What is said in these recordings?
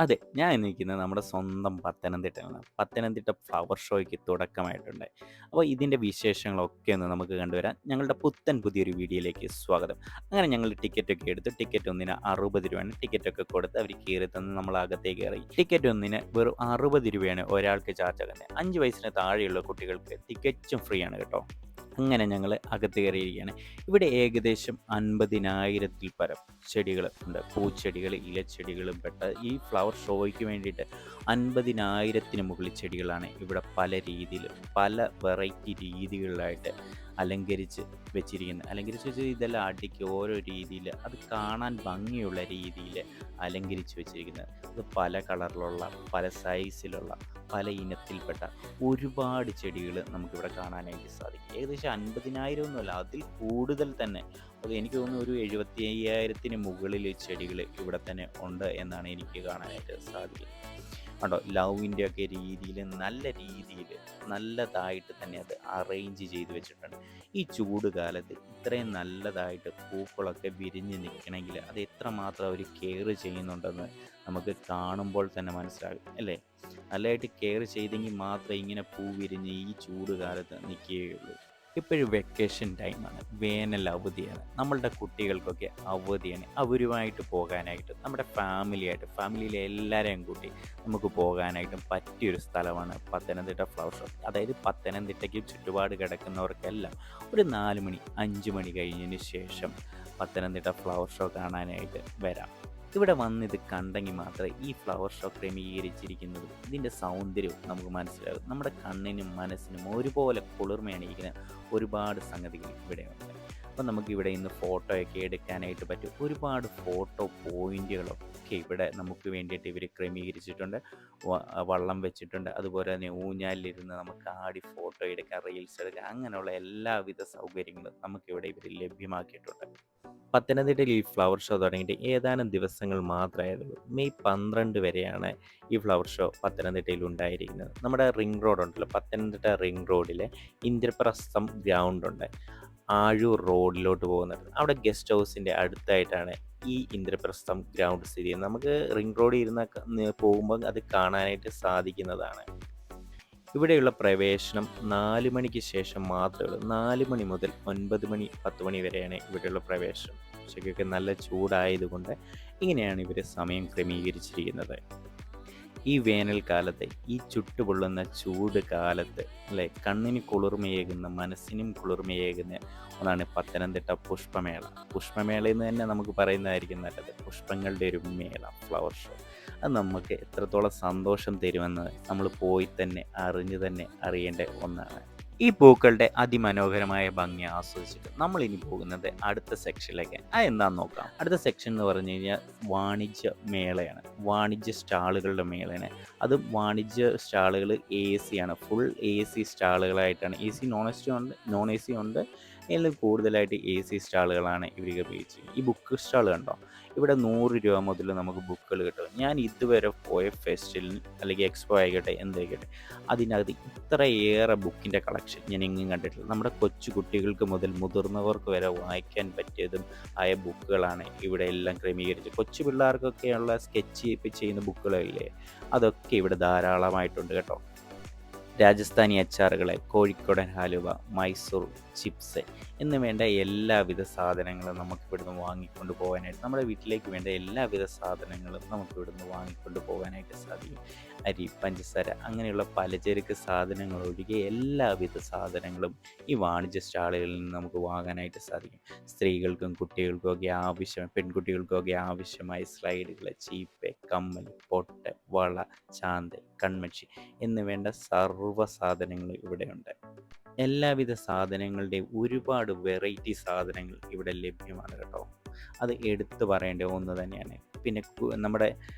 അതെ, ഞാൻ ഇന്ന് നിൽക്കുന്നത് നമ്മുടെ സ്വന്തം പത്തനംതിട്ടയാണ്. പത്തനംതിട്ട ഫ്ലവർ ഷോയ്ക്ക് തുടക്കമായിട്ടുണ്ട്. അപ്പോൾ ഇതിൻ്റെ വിശേഷങ്ങളൊക്കെ ഒന്ന് നമുക്ക് കണ്ടുവരാം. ഞങ്ങളുടെ പുത്തൻ പുതിയൊരു വീഡിയോയിലേക്ക് സ്വാഗതം. അങ്ങനെ ഞങ്ങൾ ടിക്കറ്റൊക്കെ എടുത്ത് ടിക്കറ്റ് ഒന്നിന് 60 രൂപയാണ്. ടിക്കറ്റൊക്കെ കൊടുത്ത് അവർ കയറി തന്ന് നമ്മൾ അകത്തേക്ക് കയറി. ടിക്കറ്റ് ഒന്നിന് വെറും 60 രൂപയാണ് ഒരാൾക്ക് ചാർജ് ആകുന്നത്. 5 വയസ്സിന് താഴെയുള്ള കുട്ടികൾക്ക് തികച്ചും ഫ്രീ ആണ് കേട്ടോ. അങ്ങനെ ഞങ്ങൾ അകത്ത് കയറിയിരിക്കുകയാണ്. ഇവിടെ ഏകദേശം 50,000-ൽ പരം ചെടികൾ ഉണ്ട്. പൂച്ചെടികൾ, ഇലച്ചെടികളും പെട്ട ഈ ഫ്ലവർ ഷോയ്ക്ക് വേണ്ടിയിട്ട് 50,000-ന് മുകളിൽ ചെടികളാണ് ഇവിടെ പല രീതിയിൽ, പല വെറൈറ്റി രീതികളിലായിട്ട് അലങ്കരിച്ച് വെച്ചിരിക്കുന്നത്. അലങ്കരിച്ച് വെച്ച് ഇതെല്ലാം അടുക്കി ഓരോ രീതിയിൽ അത് കാണാൻ ഭംഗിയുള്ള രീതിയിൽ അലങ്കരിച്ച് വെച്ചിരിക്കുന്നത്. അത് പല കളറിലുള്ള, പല സൈസിലുള്ള, പല ഇനത്തിൽപ്പെട്ട ഒരുപാട് ചെടികൾ നമുക്കിവിടെ കാണാനായിട്ട് സാധിക്കും. ഏകദേശം 50,000 ഒന്നുമല്ല, അതിൽ കൂടുതൽ തന്നെ. അത് എനിക്ക് തോന്നുന്നു ഒരു 75,000-ന് മുകളിൽ ചെടികൾ ഇവിടെ തന്നെ ഉണ്ട് എന്നാണ് എനിക്ക് കാണാനായിട്ട് സാധിക്കുന്നത്. കണ്ടോ, ലവിൻ്റെ ഒക്കെ രീതിയിൽ നല്ല രീതിയിൽ നല്ലതായിട്ട് തന്നെ അത് അറേഞ്ച് ചെയ്ത് വെച്ചിട്ടുണ്ട്. ഈ ചൂട് കാലത്ത് ഇത്രയും നല്ലതായിട്ട് പൂക്കളൊക്കെ വിരിഞ്ഞ് നിൽക്കണമെങ്കിൽ അത് എത്രമാത്രം അവർ കെയർ ചെയ്യുന്നുണ്ടെന്ന് നമുക്ക് കാണുമ്പോൾ തന്നെ മനസ്സിലാകും അല്ലേ. നല്ലതായിട്ട് കെയർ ചെയ്തെങ്കിൽ മാത്രമേ ഇങ്ങനെ പൂ വിരിഞ്ഞ് ഈ ചൂട് കാലത്ത് നിൽക്കുകയുള്ളൂ. ഇപ്പോഴും വെക്കേഷൻ ടൈമാണ്, വേനൽ അവധിയാണ്, നമ്മളുടെ കുട്ടികൾക്കൊക്കെ അവധിയാണ്. അവരുമായിട്ട് പോകാനായിട്ട് നമ്മുടെ ഫാമിലിയിലെ എല്ലാവരെയും കൂട്ടി നമുക്ക് പോകാനായിട്ടും പറ്റിയൊരു സ്ഥലമാണ് പത്തനംതിട്ട ഫ്ലവർ ഷോ. അതായത് പത്തനംതിട്ടയ്ക്ക് ചുറ്റുപാട് കിടക്കുന്നവർക്കെല്ലാം ഒരു 4 മണി 5 മണി കഴിഞ്ഞതിന് ശേഷം പത്തനംതിട്ട ഫ്ലവർ ഷോ കാണാനായിട്ട് വരാം. ഇവിടെ വന്നിത് കണ്ടെങ്കിൽ മാത്രമേ ഈ ഫ്ലവർ ഷോ ക്രമീകരിച്ചിരിക്കുന്നതും ഇതിൻ്റെ സൗന്ദര്യവും നമുക്ക് മനസ്സിലാകും. നമ്മുടെ കണ്ണിനും മനസ്സിനും ഒരുപോലെ കുളിർമയണിയിക്കുന്ന ഒരുപാട് സംഗതികൾ ഇവിടെയുണ്ട്. അപ്പം നമുക്കിവിടെ ഇന്ന് ഫോട്ടോയൊക്കെ എടുക്കാനായിട്ട് പറ്റും. ഒരുപാട് ഫോട്ടോ പോയിന്റുകളൊക്കെ ഇവിടെ നമുക്ക് വേണ്ടിയിട്ട് ഇവർ ക്രമീകരിച്ചിട്ടുണ്ട്. വള്ളം വെച്ചിട്ടുണ്ട്. അതുപോലെ തന്നെ ഊഞ്ഞാലിലിരുന്ന് നമുക്ക് ആടി ഫോട്ടോ എടുക്കാം, റീൽസ് എടുക്കാം. അങ്ങനെയുള്ള എല്ലാവിധ സൗകര്യങ്ങളും നമുക്കിവിടെ ഇവർ ലഭ്യമാക്കിയിട്ടുണ്ട്. പത്തനംതിട്ടയിൽ ഈ ഫ്ലവർ ഷോ തുടങ്ങിയിട്ട് ഏതാനും ദിവസങ്ങൾ മാത്രമായുള്ളൂ. മെയ് 12 വരെയാണ് ഈ ഫ്ലവർ ഷോ പത്തനംതിട്ടയിൽ ഉണ്ടായിരിക്കുന്നത്. നമ്മുടെ റിംഗ് റോഡ് ഉണ്ടല്ലോ, പത്തനംതിട്ട റിംഗ് റോഡിലെ ഇന്ദ്രപ്രസ്ഥം ഗ്രൗണ്ട് ഉണ്ട്. ആഴൂർ റോഡിലോട്ട് പോകുന്നത്, അവിടെ ഗസ്റ്റ് ഹൗസിൻ്റെ അടുത്തായിട്ടാണ് ഈ ഇന്ദ്രപ്രസ്ഥം ഗ്രൗണ്ട് സ്ഥിതി ചെയ്യുന്നത്. നമുക്ക് റിംഗ് റോഡിൽ ഇരുന്ന് പോകുമ്പോൾ അത് കാണാനായിട്ട് സാധിക്കുന്നതാണ്. ഇവിടെയുള്ള പ്രവേശനം 4 മണിക്ക് ശേഷം മാത്രമേ ഉള്ളൂ. 4 മണി മുതൽ 9 മണി 10 മണി വരെയാണ് ഇവിടെയുള്ള പ്രവേശനം. ഉച്ചയ്ക്കൊക്കെ നല്ല ചൂടായതുകൊണ്ട് ഇങ്ങനെയാണ് ഇവർ സമയം ക്രമീകരിച്ചിരിക്കുന്നത്. ഈ വേനൽക്കാലത്തെ, ഈ ചുട്ടുപൊള്ളുന്ന ചൂട് കാലത്ത് അല്ലേ, കണ്ണിന് കുളിർമയേകുന്ന, മനസ്സിനും കുളിർമയേകുന്ന ഒന്നാണ് പത്തനംതിട്ട പുഷ്പമേള. പുഷ്പമേള എന്ന് തന്നെ നമുക്ക് പറയുന്നതായിരിക്കും നല്ലത്. പുഷ്പങ്ങളുടെ ഒരു മേള, ഫ്ലവർ ഷോ. അത് നമുക്ക് എത്രത്തോളം സന്തോഷം തരുമെന്ന് നമ്മൾ പോയി തന്നെ അറിഞ്ഞു തന്നെ അറിയേണ്ട ഒന്നാണ്. ഈ പൂക്കളുടെ അതിമനോഹരമായ ഭംഗി ആസ്വദിച്ചിട്ട് നമ്മൾ ഇനി പോകുന്നത് അടുത്ത സെക്ഷനിലേക്ക്. എന്താണെന്ന് നോക്കാം. അടുത്ത സെക്ഷൻ എന്ന് പറഞ്ഞു കഴിഞ്ഞാൽ വാണിജ്യ മേളയാണ്, വാണിജ്യ സ്റ്റാളുകളുടെ മേളയാണ്. അതും വാണിജ്യ സ്റ്റാളുകൾ ആണ്, full AC സ്റ്റാളുകളായിട്ടാണ്. AC non AC ഉണ്ട്. ഇതിൽ കൂടുതലായിട്ട് AC സ്റ്റാളുകളാണ് ഇവർ ഉപയോഗിച്ചത്. ഈ ബുക്ക് സ്റ്റാൾ കണ്ടോ, ഇവിടെ 100 രൂപ മുതൽ നമുക്ക് ബുക്കുകൾ കിട്ടും. ഞാൻ ഇതുവരെ പോയ ഫെസ്റ്റിവലിന് അല്ലെങ്കിൽ എക്സ്പോ ആയിക്കോട്ടെ എന്തായിക്കോട്ടെ, അതിനകത്ത് ഇത്രയേറെ ബുക്കിൻ്റെ കളക്ഷൻ ഞാൻ എങ്ങും കണ്ടിട്ടില്ല. നമ്മുടെ കൊച്ചു കുട്ടികൾക്ക് മുതൽ മുതിർന്നവർക്ക് വരെ വായിക്കാൻ പറ്റിയതും ആയ ബുക്കുകളാണ് ഇവിടെ എല്ലാം ക്രമീകരിച്ചത്. കൊച്ചു പിള്ളേർക്കൊക്കെയുള്ള സ്കെച്ച് ചെയ്യുന്ന ബുക്കുകളില്ലേ, അതൊക്കെ ഇവിടെ ധാരാളമായിട്ടുണ്ട് കേട്ടോ. രാജസ്ഥാനി അച്ചാറുകൾ, കോഴിക്കോടൻ ഹലുവ, മൈസൂർ ചിപ്സ് എന്ന് വേണ്ട എല്ലാവിധ സാധനങ്ങളും നമുക്ക് ഇവിടുന്ന് വാങ്ങിക്കൊണ്ട് പോകാനായിട്ട്, നമ്മുടെ വീട്ടിലേക്ക് വേണ്ട എല്ലാവിധ സാധനങ്ങളും നമുക്ക് ഇവിടുന്ന് വാങ്ങിക്കൊണ്ട് പോകാനായിട്ട് സാധിക്കും. അരി, പഞ്ചസാര അങ്ങനെയുള്ള പലചരക്ക് സാധനങ്ങൾ ഒഴികെ എല്ലാവിധ സാധനങ്ങളും ഈ വാണിജ്യ സ്റ്റാളുകളിൽ നിന്ന് നമുക്ക് വാങ്ങാനായിട്ട് സാധിക്കും. സ്ത്രീകൾക്കും കുട്ടികൾക്കും ഒക്കെ പെൺകുട്ടികൾക്കൊക്കെ ആവശ്യമായ സ്ലൈഡുകൾ, ചീപ്പ്, കമ്മൽ, പൊട്ട്, വള, ചാന്ത്, കൺമഷി എന്ന് വേണ്ട സർവ്വ സാധനങ്ങളും ഇവിടെയുണ്ട്. എല്ലാവിധ സാധനങ്ങളുടെയും ഒരുപാട് വെറൈറ്റി സാധനങ്ങൾ ഇവിടെ ലഭ്യമാണ് കേട്ടോ. അത് എടുത്തു പറയേണ്ട ഒന്ന് തന്നെയാണ്. പിന്നെ നമ്മുടെ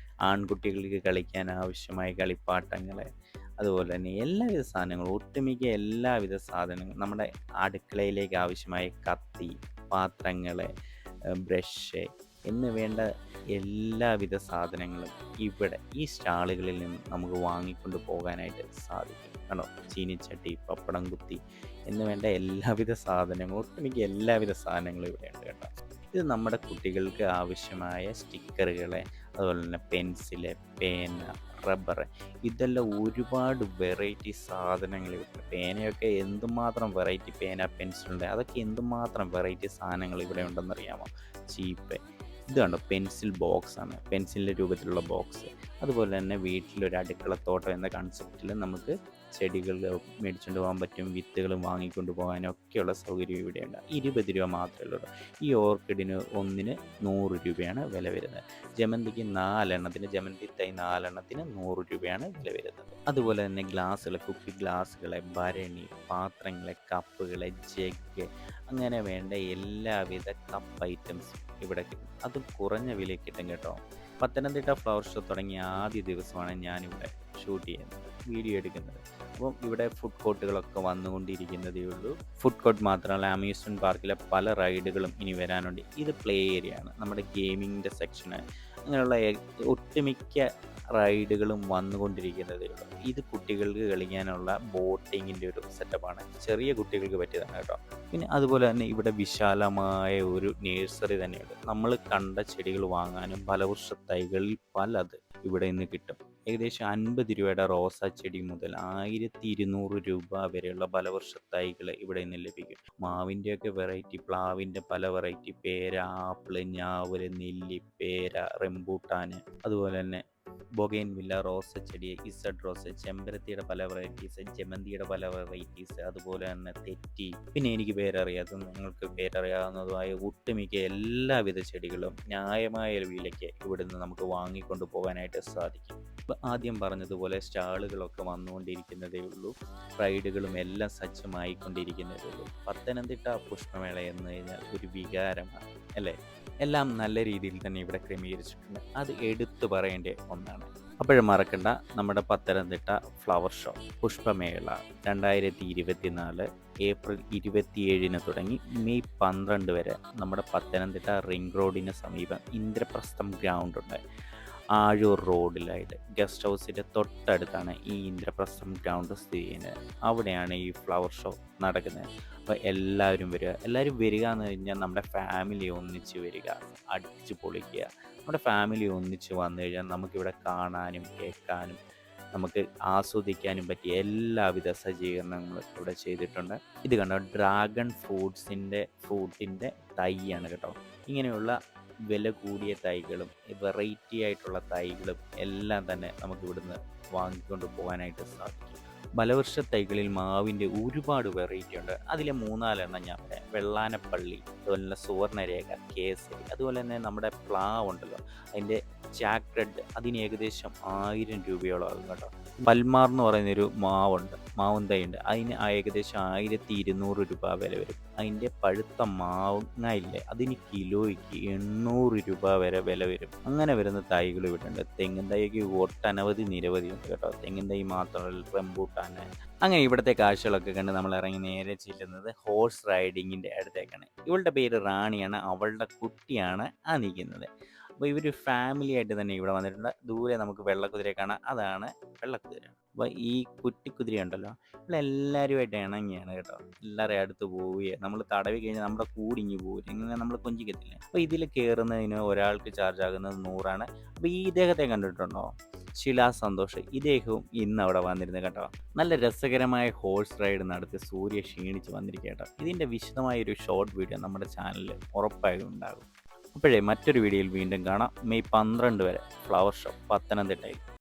ആൺകുട്ടികൾക്ക് കളിക്കാൻ ആവശ്യമായ കളിപ്പാട്ടങ്ങൾ, അതുപോലെ തന്നെ എല്ലാവിധ സാധനങ്ങളും, ഒട്ടുമിക്ക എല്ലാവിധ സാധനങ്ങളും, നമ്മുടെ അടുക്കളയിലേക്ക് ആവശ്യമായ കത്തി, പാത്രങ്ങൾ, ബ്രഷ് എന്ന് വേണ്ട എല്ലാവിധ സാധനങ്ങളും ഇവിടെ ഈ സ്റ്റാളുകളിൽ നിന്ന് നമുക്ക് വാങ്ങിക്കൊണ്ട് പോകാനായിട്ട് സാധിക്കും. കണ്ടോ, ചീനിച്ചട്ടി, പപ്പടം കുത്തി എന്ന് വേണ്ട എല്ലാവിധ സാധനങ്ങളും, ഒട്ടുമിക്ക എല്ലാവിധ സാധനങ്ങളും ഇവിടെയുണ്ട് കേട്ടോ. ഇത് നമ്മുടെ കുട്ടികൾക്ക് ആവശ്യമായ സ്റ്റിക്കറുകൾ, അതുപോലെ തന്നെ പെൻസില്, പേന, റബ്ബർ, ഇതെല്ലാം ഒരുപാട് വെറൈറ്റി സാധനങ്ങൾ ഇവിടെ. പേനയൊക്കെ എന്തുമാത്രം വെറൈറ്റി പേന, പെൻസിലുണ്ട്, അതൊക്കെ എന്തുമാത്രം വെറൈറ്റി സാധനങ്ങൾ ഇവിടെ ഉണ്ടെന്നറിയാമോ? ചീപ്പ്, ഇത് കണ്ടോ, പെൻസിൽ ബോക്സ് ആണ്, പെൻസിലിൻ്റെ രൂപത്തിലുള്ള ബോക്സ്. അതുപോലെ തന്നെ വീട്ടിലൊരു അടുക്കളത്തോട്ടം എന്ന കൺസെപ്റ്റിൽ നമുക്ക് ചെടികൾ മേടിച്ചുകൊണ്ട് പോകാൻ പറ്റും, വിത്തുകൾ വാങ്ങിക്കൊണ്ട് പോകാനും ഒക്കെയുള്ള സൗകര്യം ഇവിടെയുണ്ട്. 20 രൂപ മാത്രമേ ഉള്ളൂ. ഈ ഓർക്കിഡിന് ഒന്നിന് 100 രൂപയാണ് വില വരുന്നത്. ജമന്തിക്ക് 4 എണ്ണത്തിന്, ജമന്തി തൈ 4 എണ്ണത്തിന് 100 രൂപയാണ് വില വരുന്നത്. അതുപോലെ തന്നെ ഗ്ലാസ്സുകൾ, കുപ്പി ഗ്ലാസ്സുകളെ, ഭരണി, പാത്രങ്ങളെ, കപ്പുകളെ, ജഗ്, അങ്ങനെ വേണ്ട എല്ലാവിധ കപ്പ് ഐറ്റംസും ഇവിടെ കിട്ടും. അതും കുറഞ്ഞ വിലയ്ക്ക് കിട്ടും കേട്ടോ. പത്തനംതിട്ട ഫ്ലവർ ഷോ തുടങ്ങിയ ആദ്യ ദിവസമാണ് ഞാനിവിടെ ഷൂട്ട് ചെയ്യുന്നത്, വീഡിയോ എടുക്കുന്നത്. അപ്പം ഇവിടെ ഫുഡ് കോർട്ടുകളൊക്കെ വന്നുകൊണ്ടിരിക്കുന്നതേ ഉള്ളൂ. ഫുഡ് കോർട്ട് മാത്രമല്ല, അമ്യൂസ്മെൻറ്റ് പാർക്കിലെ പല റൈഡുകളും ഇനി വരാനുണ്ട്. ഇത് പ്ലേ ഏരിയ ആണ്, നമ്മുടെ ഗെയിമിങ്ങിൻ്റെ സെക്ഷന്, അങ്ങനെയുള്ള ഒട്ടുമിക്ക റൈഡുകളും വന്നുകൊണ്ടിരിക്കുന്നതേ ഉള്ളൂ. ഇത് കുട്ടികൾക്ക് കളിക്കാനുള്ള ബോട്ടിങ്ങിൻ്റെ ഒരു സെറ്റപ്പാണ്, ചെറിയ കുട്ടികൾക്ക് പറ്റിയതാണ് കേട്ടോ. പിന്നെ അതുപോലെ തന്നെ ഇവിടെ വിശാലമായ ഒരു നേഴ്സറി തന്നെയുണ്ട്. നമ്മൾ കണ്ട ചെടികൾ വാങ്ങാനും ഫലവൃക്ഷ തൈകളിൽ പലത് ഇവിടെ നിന്ന് കിട്ടും. ഏകദേശം 50 രൂപയുടെ റോസാ ചെടി മുതൽ 1200 രൂപ വരെയുള്ള ഫലവൃക്ഷ തൈകൾ ഇവിടെ നിന്ന് ലഭിക്കും. മാവിൻ്റെയൊക്കെ വെറൈറ്റി, പ്ലാവിൻ്റെ പല വെറൈറ്റി, പേര, ആപ്പിള്, ഞാവല്, നെല്ലി, പേര, റംബൂട്ടാന്, അതുപോലെ തന്നെ ബൊഗൈൻവില്ല, റോസച്ചെടി, ഇസഡ് റോസ്, ചെമ്പരത്തിയുടെ പല വെറൈറ്റീസ്, ജമന്തിയുടെ പല വെറൈറ്റീസ്, അതുപോലെ തന്നെ തെറ്റി, പിന്നെ എനിക്ക് പേരറിയാത്തതും നിങ്ങൾക്ക് പേരറിയാവുന്നതുമായ ഒട്ടുമിക്ക എല്ലാവിധ ചെടികളും ന്യായമായ വിലയ്ക്ക് ഇവിടുന്ന് നമുക്ക് വാങ്ങിക്കൊണ്ട് പോകാനായിട്ട് സാധിക്കും. ഇപ്പം ആദ്യം പറഞ്ഞതുപോലെ സ്റ്റാളുകളൊക്കെ വന്നുകൊണ്ടിരിക്കുന്നതേ ഉള്ളൂ, റൈഡുകളും എല്ലാം സജ്ജമായിക്കൊണ്ടിരിക്കുന്നതേ ഉള്ളൂ. പത്തനംതിട്ട പുഷ്പമേള എന്ന് കഴിഞ്ഞാൽ ഒരു വികാരമാണ് അല്ലേ? എല്ലാം നല്ല രീതിയിൽ തന്നെ ഇവിടെ ക്രമീകരിച്ചിട്ടുണ്ട്, അത് എടുത്തു പറയേണ്ട ഒന്നാണ്. അപ്പോഴും മറക്കണ്ട, നമ്മുടെ പത്തനംതിട്ട ഫ്ലവർ ഷോ പുഷ്പമേള 2024 ഏപ്രിൽ 27 തുടങ്ങി മെയ് 12 വരെ നമ്മുടെ പത്തനംതിട്ട റിംഗ് റോഡിന് സമീപം ഇന്ദ്രപ്രസ്ഥം ഗ്രൗണ്ട് ഉണ്ട്. ആഴൂർ റോഡിലായിട്ട് ഗസ്റ്റ് ഹൗസിൻ്റെ തൊട്ടടുത്താണ് ഈ ഇന്ദ്രപ്രസ്ഥം ഗ്രൗണ്ട് സ്ഥിതി ചെയ്യുന്നത്. അവിടെയാണ് ഈ ഫ്ലവർ ഷോ നടക്കുന്നത്. അപ്പോൾ എല്ലാവരും വരിക. എല്ലാവരും വരിക എന്ന് കഴിഞ്ഞാൽ നമ്മുടെ ഫാമിലി ഒന്നിച്ച് വരിക, അടിച്ച് പൊളിക്കുക. നമ്മുടെ ഫാമിലി ഒന്നിച്ച് വന്നു കഴിഞ്ഞാൽ നമുക്കിവിടെ കാണാനും കേൾക്കാനും നമുക്ക് ആസ്വദിക്കാനും പറ്റിയ എല്ലാവിധ സജ്ജീകരണങ്ങളും ഇവിടെ ചെയ്തിട്ടുണ്ട്. ഇത് കണ്ടോ, ഡ്രാഗൺ ഫ്രൂട്ടിൻ്റെ തൈയാണ് കേട്ടോ. ഇങ്ങനെയുള്ള വില കൂടിയ തൈകളും വെറൈറ്റി ആയിട്ടുള്ള തൈകളും എല്ലാം തന്നെ നമുക്ക് ഇവിടുന്ന് വാങ്ങിക്കൊണ്ട് പോകാനായിട്ട് സാധിക്കും. ഫലവൃക്ഷ തൈകളിൽ മാവിൻ്റെ ഒരുപാട് വെറൈറ്റി ഉണ്ട്. അതിലെ 3-4 ഞാൻ പറയാം. വെള്ളാനപ്പള്ളി, അതുപോലെ തന്നെ സുവർണരേഖ, കേസരി, അതുപോലെ തന്നെ നമ്മുടെ പ്ലാവ് ഉണ്ടല്ലോ, അതിൻ്റെ ജാക്ക് റെഡ്, അതിന് ഏകദേശം 1000 രൂപയോളം ആകും കേട്ടോ. പൽമാർ എന്ന് പറയുന്നൊരു മാവും തൈ ഉണ്ട്, അതിന് ഏകദേശം 1200 രൂപ വില വരും. അതിൻ്റെ പഴുത്ത മാങ്ങ ഇല്ലേ, അതിന് കിലോയ്ക്ക് 800 രൂപ വരെ വില വരും. അങ്ങനെ വരുന്ന തൈകൾ ഇവിടെ ഉണ്ട്. തെങ്ങിൻ തൈക്ക് ഒട്ടനവധി നിരവധി ഉണ്ട് കേട്ടോ. തെങ്ങിൻ തൈ മാത്രമല്ല, റംബൂട്ടാൻ. അങ്ങനെ ഇവിടുത്തെ കാഴ്ചകളൊക്കെ കണ്ട് നമ്മൾ ഇറങ്ങി നേരെ ചെല്ലുന്നത് ഹോഴ്സ് റൈഡിങ്ങിൻ്റെ അടുത്തേക്കാണ്. ഇവളുടെ പേര് റാണിയാണ്, അവളുടെ കുട്ടിയാണ് ആ നിൽക്കുന്നത്. അപ്പോൾ ഇവർ ഫാമിലി ആയിട്ട് തന്നെ ഇവിടെ വന്നിട്ടുണ്ട്. ദൂരെ നമുക്ക് വെള്ളക്കുതിരയെ കാണാം, അതാണ് വെള്ളക്കുതിര. അപ്പോൾ ഈ കുട്ടിക്കുതിര ഉണ്ടല്ലോ, ഇവളെല്ലാവരുമായിട്ട് ഇണങ്ങിയാണ് കേട്ടോ. എല്ലാവരും അടുത്ത് പോവുകയാണ്, നമ്മൾ തടവി കഴിഞ്ഞാൽ നമ്മുടെ കൂടിഞ്ഞ് പോവില്ല, ഇങ്ങനെ നമ്മൾ കൊഞ്ചിക്കത്തില്ല. അപ്പോൾ ഇതിൽ കയറുന്നതിന് ഒരാൾക്ക് ചാർജ് ആകുന്നത് 100 ആണ്. അപ്പോൾ ഈ ഇദ്ദേഹത്തെ കണ്ടിട്ടുണ്ടോ, ശിലാ സന്തോഷ്, ഇദ്ദേഹവും ഇന്ന് അവിടെ വന്നിരുന്നു കേട്ടോ. നല്ല രസകരമായ ഹോഴ്സ് റൈഡ് നടത്തി സൂര്യ ക്ഷീണിച്ച് വന്നിരിക്കുക കേട്ടോ. ഇതിൻ്റെ വിശദമായൊരു ഷോർട്ട് വീഡിയോ നമ്മുടെ ചാനലിൽ ഉറപ്പായും ഉണ്ടാകും. അപ്പോഴേ മറ്റൊരു വീഡിയോയിൽ വീണ്ടും കാണാം. മെയ് 12 വരെ ഫ്ലവർ ഷോ പത്തനംതിട്ടയിൽ.